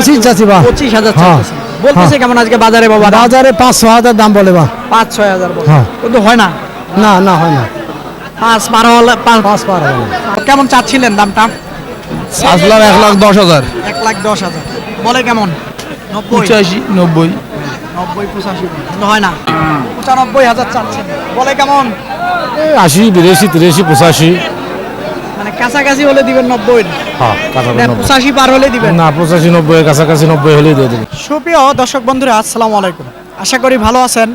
25,000 25,000 বলতেছে কেমন আজকে বাজারে বাবা? বাজারে 5-6,000 দাম বলে বা 5-6,000 বলে, হ্যাঁ। কিন্তু হয় না। না হয় না 5-12 হলে 5 পার হবে না। কেমন চাচ্ছিলেন দামটা? আসলাম 1,10,000 1,10,000 বলে কেমন? 90 85 90 85 কিন্তু হয় না। 95,000 চাচ্ছেন, বলে কেমন? 80 82 83 85 মানে কাছাকাছি হলে দিবেন 90, হ্যাঁ না 85 পার হলে দিবেন? না 85 90 এর কাছাকাছি 90 হলেই দিয়ে দেবে। সুপ্রিয় দর্শক বন্ধুরা, আসসালামু আলাইকুম। আশা করি ভালো আছেন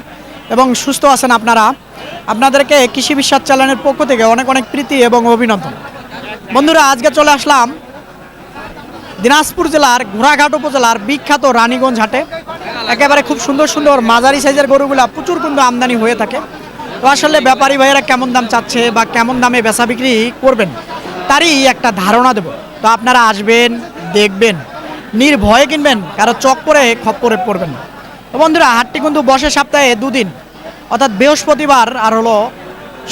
এবং সুস্থ আছেন আপনারা। আপনাদেরকে কৃষি বিশ্বাস চ্যানেলের পক্ষ থেকে অনেক অনেক প্রীতি এবং অভিনন্দন। বন্ধুরা, আজকে চলে আসলাম দিনাজপুর জেলার ঘোড়াঘাট উপজেলার বিখ্যাত রানীগঞ্জ হাটে। একেবারে খুব সুন্দর সুন্দর মাঝারি সাইজের গরুগুলা প্রচুর কিন্তু আমদানি হয়ে থাকে। তো আসলে ব্যাপারী ভাইয়েরা কেমন দাম চাচ্ছে বা কেমন দামে বেচা বিক্রি করবেন তারই একটা ধারণা দেব। তো আপনারা আসবেন, দেখবেন, নির্ভয়ে কিনবেন, কারো চক্করে খপ্পরে পড়বেন না। তো বন্ধুরা, হাটটি কিন্তু বসে সপ্তাহে দুদিন, অর্থাৎ বৃহস্পতিবার আর হলো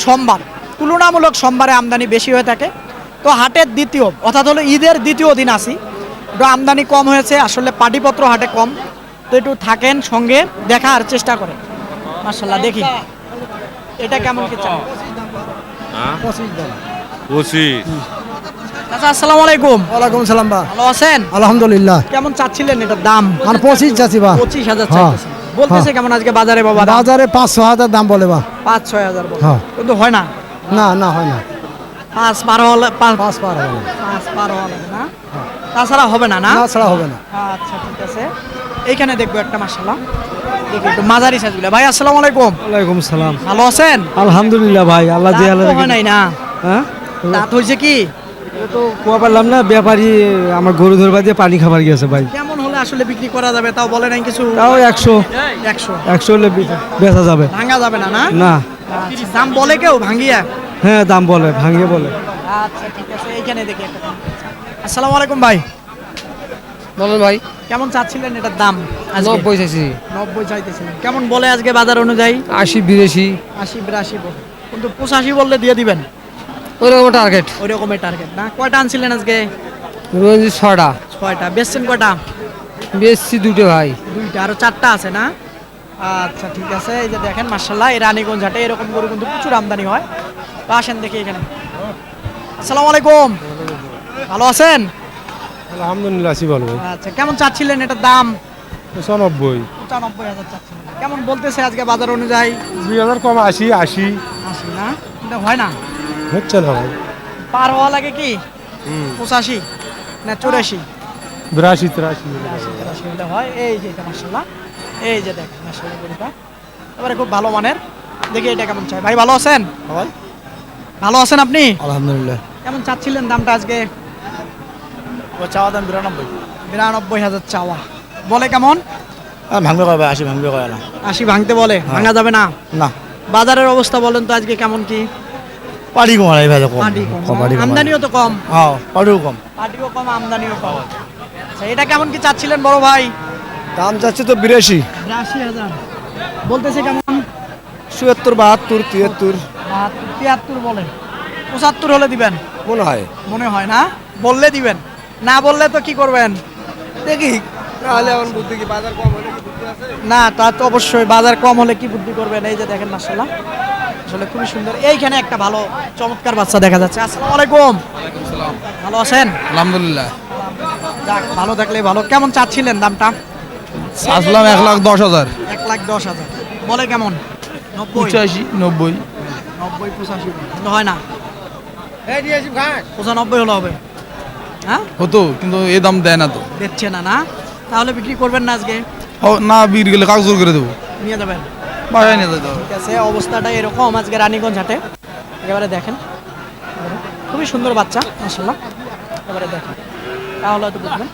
সোমবার। তুলনামূলক সোমবারে আমদানি বেশি হয়ে থাকে। তো হাটের দ্বিতীয় অর্থাৎ হলো ঈদের দ্বিতীয় দিন আসি, একটু আমদানি কম হয়েছে, আসলে পাটিপত্র হাটে কম। তো একটু থাকেন সঙ্গে, দেখার চেষ্টা করেন। মাশাআল্লাহ, দেখি এটা কেমন কি চান? 25 আচ্ছা, আসসালামু আলাইকুম। ওয়ালাইকুম সালাম বা ভালো আছেন? আলহামদুলিল্লাহ। কেমন চাচ্ছিলেন এটার দাম? আর 25 চাচ্ছি বা 25,000 হ্যাঁ। চাইতেছেন। বলতেছে কেমন আজকে বাজারে বাবা? বাজারে 5-6,000 দাম বলে বা 5-6,000 বলে, হ্যাঁ। কিন্তু হয় না। না হয় না 5-12 হলে 5 পার হবে না। 5-12 হলে না, তাছাড়া হবে না। না, না ছাড়া হবে না। আচ্ছা ঠিক আছে। এইখানে দেখবো একটা, মাশাআল্লাহ, দেখি একটু মাঝারি সাইজগুলো। ভাই আসসালামু আলাইকুম। ওয়ালাইকুম সালাম। ভালো আছেন? আলহামদুলিল্লাহ ভাই, আল্লাহ দাঁত তো হয় নাই না? হ্যাঁ দাঁত হয়েছে কি? তো কোয়া পারলাম না, ব্যাপারী আমার গরু ধরবা দিয়ে পানি খাবার গিয়েছে ভাই। কেমন হলে আসলে বিক্রি করা যাবে তাও বলে নাই কিছু? তাও 100 100 হলে বেচা যাবে। ভাঙা যাবে না? না, না আচ্ছা, দাম বলে কেউ ভাঙিয়া? হ্যাঁ দাম বলে, ভাঙিয়ে বলে। আচ্ছা ঠিক আছে, এইখানে দেখি একটা। আসসালামু আলাইকুম ভাই। বলেন ভাই। কেমন চাচ্ছিলেন এটার দাম? 90 চাইছি। 90 চাইতেছিলেন। কেমন বলে আজকে বাজার অনুযায়ী? 80 82 80-82 বলে, কিন্তু 85 বললে দিয়ে দিবেন? ওই রকম টার্গেট। ওই রকমের টার্গেট না? কয়টা আনছিলেন আজকে? রোজ 6টা। 6টা। বেচছেন কয়টা? বেশি দুটো ভাই। 2টা, আরো 4টা আছে না? আচ্ছা ঠিক আছে। এই যে দেখেন, মাশাআল্লাহ, এই রানীগঞ্জ হাটে এরকম গরু কিন্তু প্রচুর আমদানি হয়। তো আসেন দেখি এখানে। আসসালামু আলাইকুম। ভালো আছেন? আলহামদুলিল্লাহ আছি ভালো ভাই। আচ্ছা, কেমন চাচ্ছিলেন এটার দাম? 95 95,000 চাচ্ছিলেন। কেমন বলতেছে আজকে বাজার অনুযায়ী? 2000 কম 80 80 না, কিন্তু হয় না। হচ্ছে না ভাই। পার হওয়া লাগে কি? 85 না 84? 82 83 83 হলে হয়। এই যে এটা মাশাআল্লাহ, এই যে দেখেন মাশাআল্লাহ গরুটা এবারে খুব ভালো মানের। দেখি এটা কেমন চাই। ভাই ভালো আছেন? ভালো আছেন আপনি? আলহামদুলিল্লাহ। কেমন চাচ্ছিলেন দামটা আজকে? ও চাওয়া দাম 92 92,000 চাওয়া, বলে কেমন? ভাঙবে কয় ভাই, 80 ভাঙবে কয় না। 80 ভাঙতে বলে, ভাঙা যাবে না। না বাজারের অবস্থা বলেন তো আজকে কেমন কি? পাড়ি কম ভাই, কম পাটি কম, পাড়ি কম। আমদানিও তো কম। হ্যাঁ পাড়িও কম। পাটিও কম, আমদানিও কম। আচ্ছা, এটা কেমন কি চাচ্ছিলেন বড় ভাই? দাম যাচ্ছে তো 82 82,000 বলতেছে কেমন? 77 72 73 73 বলে, 75 হলে দিবেন মনে হয়। মনে হয় না? বললে দিবেন, না বললে তো কি করবেন? দেখি তাহলে এখন বুদ্ধি কি, বাজার কম হলে কি বুদ্ধি আছে? না, তা তো অবশ্যই, বাজার কম হলে কি বুদ্ধি করবেন। এই যে দেখেন মাশাআল্লাহ, আসলে খুবই সুন্দর। এইখানে একটা ভালো চমৎকার বাচ্চা দেখা যাচ্ছে। আসসালামু আলাইকুম। ভালো আছেন? আলহামদুলিল্লাহ। যাক, ভালো থাকলে ভালো। কেমন চাচ্ছিলেন দামটা? আসলাম 1,10,000 1,10,000 বলে কেমন? 90 85 90 85 কিন্তু হয় না। 95 হলে হবে। হ্যাঁ, হতো, কিন্তু এই দাম দেয় না তো। দেখছে না। না, তাহলে বিক্রি করবেন না আজকে? না বিক্রি গেলে কাগজ করে দেবো, নিয়ে যাবেন? বাসায় নিয়ে যেতে হবে। ঠিক আছে, অবস্থাটা এরকম আজকে রানীগঞ্জ হাটে। একেবারে দেখেন, খুবই সুন্দর বাচ্চা মাশাআল্লাহ। এবারে দেখেন, তাহলে হয়তো বুঝবেন।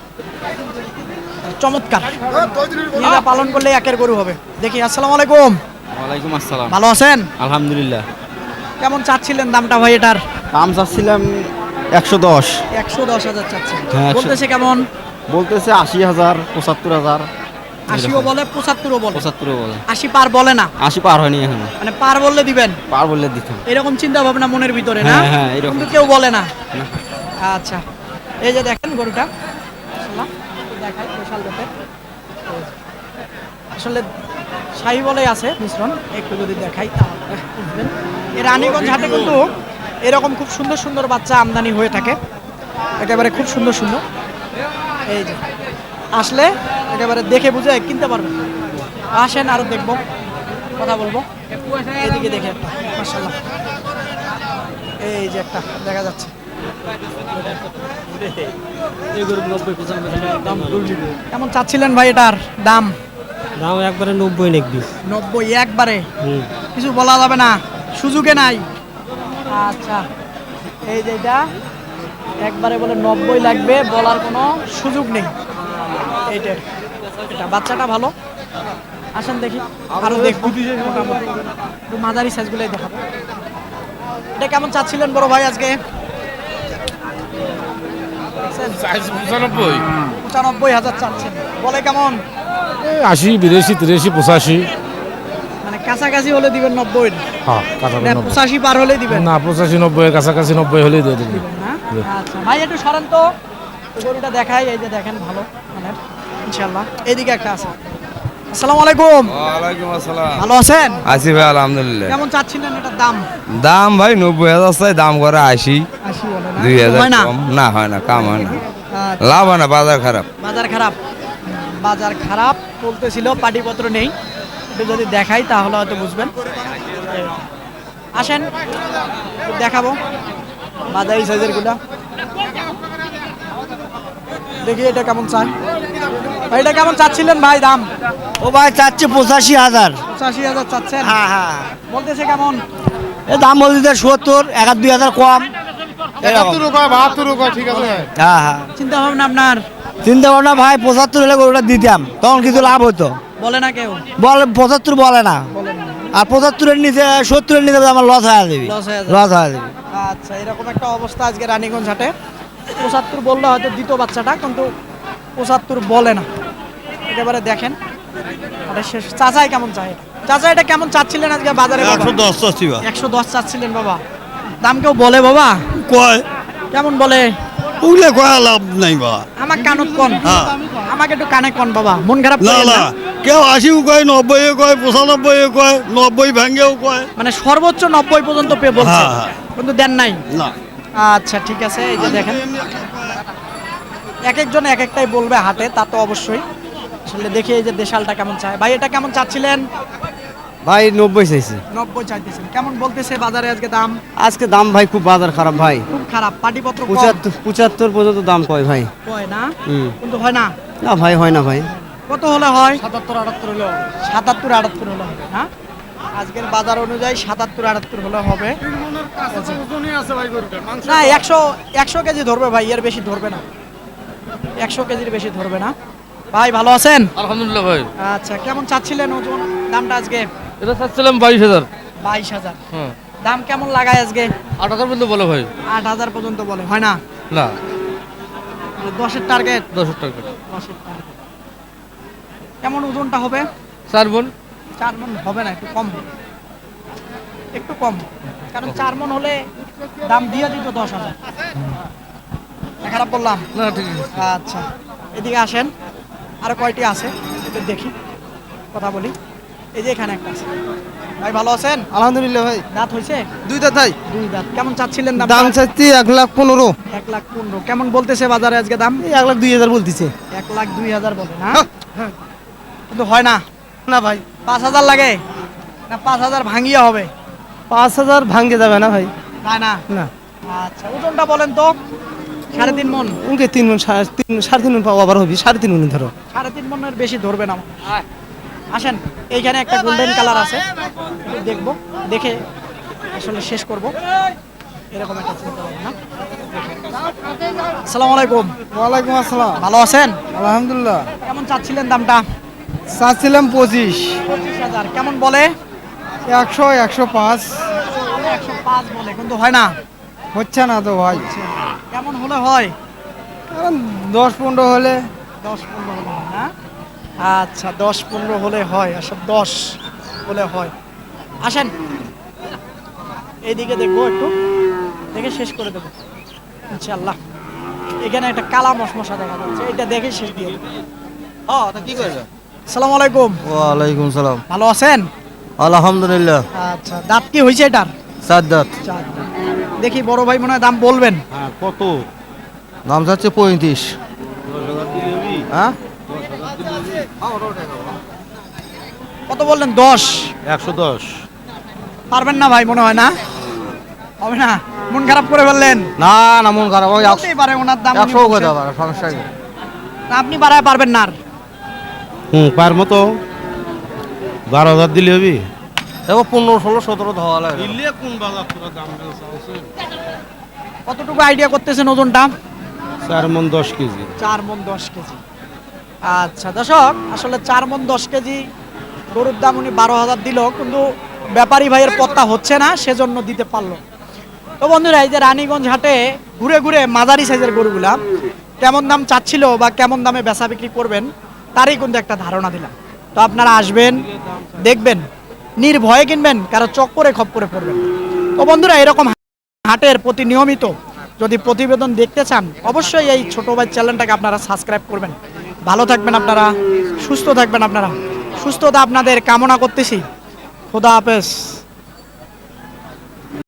চমৎকার, নিজেরা পালন করলে একের গরু হবে। দেখি। আসসালামু আলাইকুম। ওয়ালাইকুম আসসালাম। ভালো আছেন? আলহামদুলিল্লাহ। কেমন চাচ্ছিলেন দামটা ভাই এটার? দাম চাচ্ছিলাম 110। 110,000 চাচ্ছেন। হ্যাঁ, 100 বলতেছে কেমন? বলতেছে 80,000 75,000 80ও বলে, 75ও বলে। 75 বলে। 80 পার বলে না, 80 পার হয়নি এখন। মানে পার বললে দিবেন পার বললে দিতাম। এরকম চিন্তা ভাবনা মনের ভিতরে না? হ্যাঁ, হ্যাঁ, এরকম। কিন্তু কেউ বলে না। না। আচ্ছা, এই যে দেখেন গরুটা মাশাআল্লাহ, দেখাই বিশাল জাতের। আসলে শাহি বলেই আছে মিশ্রণ, একটু যদি দেখাই তাহলে বুঝবেন। এই রানীগঞ্জ হাটে কিন্তু এরকম খুব সুন্দর সুন্দর বাচ্চা আমদানি হয়ে থাকে, একেবারে খুব সুন্দর সুন্দর। এই যে আসলে একেবারে দেখে বুঝে কিনতে পারবেন। আসেন আরো দেখবো, কথা বলবো। এদিকে দেখে একটা মাশাআল্লাহ, এই যে একটা দেখা যাচ্ছে। কেমন চাচ্ছিলেন ভাই এটার দাম? দাম একবারে 90 লিখবি। 90 একবারে, কিছু বলা যাবে না, সুযোগে নাই। আচ্ছা, এই যে এটা একবারে বলে 90 লাগবে, বলার কোনো সুযোগ নেই। এইটার এটা বাচ্চাটা ভালো। আসেন দেখি আরো দেখবো, মোটামুটি একটু মাঝারি সাইজগুলোই দেখাবো। এটা কেমন চাচ্ছিলেন বড় ভাই আজকে? 95,000 চাচ্ছেন, বলে কেমন? 80, 82, 83, 85। মানে কাছাকাছি হলে দিবেন 90, হ্যাঁ, না 85 পার হলে দিবেন না 85, 90 এর কাছাকাছি 90 হলেই দিয়ে দেবেন। না? আচ্ছা ভাই একটু সরেন তো, গরুটা দেখাই। এই যে দেখেন ভালো মানে ইনশাআল্লাহ। এইদিকে একটা আছে। আসসালামু আলাইকুম। ওয়ালাইকুম আসসালাম। ভালো আছেন? আছি ভাই আলহামদুলিল্লাহ। কেমন চাচ্ছিলেন এটার দাম? দাম ভাই 90,000 চাই, দাম করে 80, 80 বলে না? 2,000 হয় না? কম না, হয় না, কাম হয় না, আচ্ছা, লাভ হয় না, বাজার খারাপ। বাজার খারাপ, বাজার খারাপ বলতেছিল, পাটিপত্র নেই। একটু যদি দেখাই তাহলে হয়তো বুঝবেন। আসেন একটু দেখাবো বাজারি সাইজের গুলা। দেখি এটা কেমন চাই ভাই, এটা কেমন চাচ্ছিলেন ভাই দাম? ও ভাই চাচ্ছে 85,000। 85,000 চাচ্ছেন? হ্যাঁ হ্যাঁ, বলতেছে কেমন? এ দাম বলতে 70, 1-2,000 কম। 72 ঠিক আছে। হ্যাঁ হ্যাঁ, চিন্তা ভাবনা আপনার? চিন্তা ভাবনা ভাই 75 হলে গরুটা দিতাম, তখন কিছু লাভ হতো। বলে না কেউ? বল 75 বলে না, বলে না। আর 75-এর নিচে 70-এর নিচে আমার লস হয়ে যাবে, লস হয়ে যাবে। লস হয়ে যাবে। আচ্ছা, এরকম একটা অবস্থা আজকে রানীগঞ্জ হাটে। 75 বললে হয়তো দ্বিতীয় বাচ্চাটা, কিন্তু 75 বলে না। একেবারে দেখেন আরে শেষ। চাচাই কেমন চাই এটা? চাচা এটা কেমন চাচ্ছিলেন আজকে বাজারে? 110 চাচ্ছি বা 110 চাচ্ছিলেন বাবা। দাম কেউ বলে বাবা? কয় কেমন বলে? ওগুলো কয় লাভ নাই বা। আমার কানত কোন, হ্যাঁ। আমাকে একটু কানে কোন বাবা, মন খারাপ না করেন না, না। কেউ 80 কয়, 90 কয়, 95 কয়, 90 ভাঙ্গেও কয়। মানে সর্বোচ্চ 90 পর্যন্ত পে বলছে, হ্যাঁ, হ্যাঁ। কিন্তু দেন নাই। না, আচ্ছা ঠিক আছে, এই যে দেখেন এক একজন এক একটাই বলবে হাটে, তা তো অবশ্যই। আসলে দেখি এই যে দেশালটা কেমন চায় ভাই, এটা কেমন চাচ্ছিলেন? ভাই 90 চাইছি। 90 চাইতেছেন, কেমন বলতেছে বাজারে আজকে দাম? আজকে দাম ভাই খুব বাজার খারাপ ভাই। খুব খারাপ, পাটিপত্র কম 75 পর্যন্ত দাম কয় ভাই। হয় না, হুম। কিন্তু হয় না। না ভাই, হয় না ভাই। কত হলে হয়? 77-78 হলে হবে। 77-78 হলে হবে না? আজকের বাজার অনুযায়ী 77-78 হলে হবে না। 100 কেজি ধরবে ভাই, এর বেশি ধরবে না। 100 কেজির বেশি ধরবে না। ভাই ভালো আছেন? আলহামদুলিল্লাহ ভাই। আচ্ছা, কেমন চাচ্ছিলেন ওজন দামটা আজকে? এটা চাচ্ছিলাম 22,000। 22,000। হ্যাঁ, দাম কেমন লাগায় আজকে? 8,000 পর্যন্ত বলে ভাই। 8,000 পর্যন্ত বলে, হয় না? না, 10-এর টার্গেট। 10 টাকা। 10-এর টার্গেট। কেমন ওজনটা হবে? 4 মণ। 4 মণ হবে না, একটু কম হবে। একটু কম, কারণ 4 মণ হলে দাম দিয়ে দিত 10,000। খারাপ বললাম? না ঠিক আছে। আচ্ছা, এদিকে আসেন, আরো কয়টি আছে একটু দেখি, কথা বলি। এই যে এখানে একটা আছে। ভাই ভালো আছেন? আলহামদুলিল্লাহ ভাই। দাঁত হয়েছে? 2 দাঁত ভাই। 2 দাঁত। কেমন চাচ্ছিলেন দাম? দাম চাচ্ছি 1,15,000। 1,15,000। কেমন বলতেছে বাজারে আজকে দাম? 1,02,000 বলতেছে। 1,02,000 বলে না, কিন্তু হয় না। না ভাই, 5,000 লাগে না? 5,000 ভাঙিয়ে হবে? 5,000 ভাঙ্গে যাবে না ভাই। না না। না, আচ্ছা, ওজনটা বলেন তো? 3.5 মণ। উনকে 3 মণ, 3.5 মণ পাওয়া আবার হবে, 3.5 মণ ধরো। 3.5 মণের বেশি ধরবে না। আসেন, এইখানে একটা গোল্ডেন কালার আছে, একটু দেখবো, দেখে আসলে শেষ করব। এরকম একটা চিন্তা ভাবনা। আসসালামু আলাইকুম। ওয়ালাইকুম আসসালাম। ভালো আছেন? আলহামদুলিল্লাহ। কেমন চাচ্ছিলেন দামটা? চাচ্ছিলাম 25। 25,000। কেমন বলে? 100, 105 105 বলে, কিন্তু হয় না। হচ্ছে না তো ভাই। কেমন হলে হয়? 10-15 হলে। 10-15 হলে হয় না? আচ্ছা, 10-15 হলে হয়, আসলে 10 হলে হয়। আসেন এইদিকে দেখবো, একটু দেখে শেষ করে দেবো ইনশাআল্লাহ। এখানে একটা কালা মশমশা দেখা যাচ্ছে, এটা দেখে শেষ দিয়ে দেব। কি করবে আসসালামু আলাইকুম, ওয়ালাইকুম সালাম ভালো আছেন? আলহামদুলিল্লাহ আচ্ছা, দাঁত কি হয়েছে এটার? সাদ্দাত চার দাঁত। দেখি বড় ভাই মনে হয় দাম বলবেন। কত দাম যাচ্ছে 35। হ্যাঁ কত বললেন? 10। 110। পারবেন না ভাই, মনে হয় না হবে না, মন খারাপ করে বললেন। না না মন খারাপ ওই বলতেই পারে ওনার দাম উনি 100 বলছেন। কথা পারে সমস্যা নেই। না, আপনি বাড়ায় পারবেন না আর। পার মতো 12,000 দিলে হবি। দেখো 15 16 17 ধোয়া লাগে কতটুকু আইডিয়া করতেছেন ওজনটা? 4 মন 10 কেজি। 4 মণ 10 কেজি। আচ্ছা দর্শক, আসলে 4 মণ 10 কেজি গরুর দাম উনি 12,000 দিল, কিন্তু ব্যাপারী ভাইয়ের পত্তা হচ্ছে না, সেজন্য দিতে পারলো। তো বন্ধুরা, এই যে রানীগঞ্জ হাটে ঘুরে ঘুরে মাঝারি সাইজের গরুগুলা কেমন দাম চাচ্ছিল বা কেমন দামে বেচা বিক্রি করবেন তারই কিন্তু একটা ধারণা দিলাম। তো আপনারা আসবেন, দেখবেন, নির্ভয়ে কিনবেন, কারো চক্করে খপ্পরে পড়বেন। তো বন্ধুরা, এরকম হাটের প্রতি নিয়মিত যদি প্রতিবেদন দেখতে চান, অবশ্যই এই ছোট ভাই চ্যানেলটাকে আপনারা সাবস্ক্রাইব করবেন। ভালো থাকবেন আপনারা, সুস্থ থাকবেন আপনারা, সুস্থতা আপনাদের কামনা করতেছি। খোদা হাফেজ।